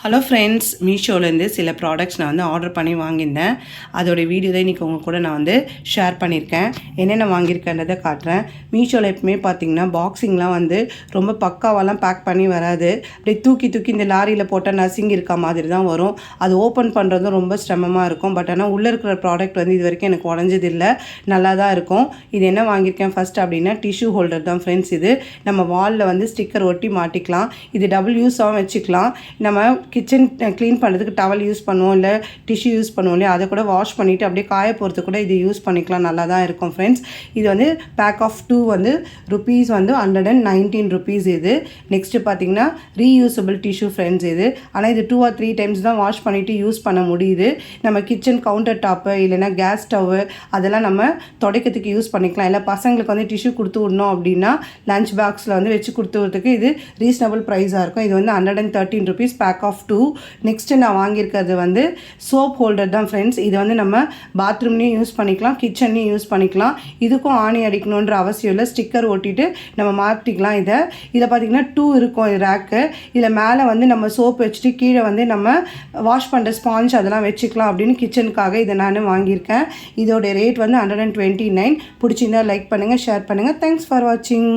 Hello friends, மீஷோலேருந்து சில products நான் order பண்ணி வாங்கியிருந்தேன். அதோடய வீடியோ தான் இன்றைக்கி உங்கள் கூட நான் ஷேர் பண்ணியிருக்கேன். என்னென்ன வாங்கியிருக்கேன்றதை காட்டுறேன். மீஷோவில் எப்பவுமே பார்த்திங்கன்னா பாக்ஸிங்லாம் ரொம்ப பக்காவெல்லாம் பேக் பண்ணி வராது. அப்படியே தூக்கி இந்த லாரியில் போட்டால் நசிங்கி இருக்க மாதிரி தான் வரும். அது ஓப்பன் பண்ணுறதும் ரொம்ப சிரமமாக இருக்கும். பட் ஆனால் உள்ளே இருக்கிற ப்ராடக்ட் இது வரைக்கும் எனக்கு உடஞ்சதில்லை, நல்லா தான் இருக்கும். இது என்ன வாங்கியிருக்கேன் ஃபஸ்ட் அப்படின்னா டிஷ்யூ ஹோல்டர் தான் ஃப்ரெண்ட்ஸ். இது நம்ம வாலில் ஸ்டிக்கர் ஒட்டி மாட்டிக்கலாம். இது டபுள் யூஸாகவும் வச்சுக்கலாம். நம்ம கிச்சன் க்ளீன் பண்ணுறதுக்கு டவல் யூஸ் பண்ணுவோம், இல்லை டிஷ்யூ யூஸ் பண்ணுவோம் இல்லையா, அதை கூட வாஷ் பண்ணிவிட்டு அப்படியே காய போகிறது கூட இது யூஸ் பண்ணிக்கலாம். நல்லா தான் இருக்கும் ஃப்ரெண்ட்ஸ். இது பேக் ஆஃப் 2 ருபீஸ் 119 ருபீஸ். இது நெக்ஸ்ட்டு பார்த்திங்கன்னா ரீயூசபிள் டிஷ்யூ ஃப்ரெண்ட்ஸ். இது ஆனால் இது 2 or 3 டைம்ஸ் தான் வாஷ் பண்ணிவிட்டு யூஸ் பண்ண முடியுது. நம்ம கிச்சன் கவுண்டர் டாப்பு இல்லைன்னா கேஸ் ஸ்டவ்வு அதெல்லாம் நம்ம துடைக்கிறதுக்கு யூஸ் பண்ணிக்கலாம். இல்லை பசங்களுக்கு டிஷ்யூ கொடுத்து விடணும் அப்படின்னா லஞ்ச் பாக்ஸில் வச்சு கொடுத்து விடுறதுக்கு இது ரீசனபிள் ப்ரைஸாக இருக்கும். இது 113 ருபீஸ் பேக் ஆஃப் 2. நெக்ஸ்ட்டு நான் வாங்கியிருக்கிறது சோப் ஹோல்டர் தான் ஃப்ரெண்ட்ஸ். இது நம்ம பாத்ரூம்லேயும் யூஸ் பண்ணிக்கலாம், கிச்சன்லேயும் யூஸ் பண்ணிக்கலாம். இதுக்கும் ஆணி அடிக்கணுன்ற அவசியம் இல்லை, ஸ்டிக்கர் ஒட்டிட்டு நம்ம மாற்றிக்கலாம். இதை பார்த்திங்கன்னா 2 இருக்கும் இது ரேக்கு. இதில் மேலே நம்ம சோப் வச்சுட்டு கீழே நம்ம வாஷ் பண்ணுற ஸ்பாஞ்ச் அதெல்லாம் வச்சுக்கலாம் அப்படின்னு கிச்சனுக்காக இதை நான் வாங்கியிருக்கேன். இதோடைய ரேட் 129. பிடிச்சிருந்தா லைக் பண்ணுங்கள், ஷேர் பண்ணுங்கள். தேங்க்ஸ் ஃபார் வாட்சிங்.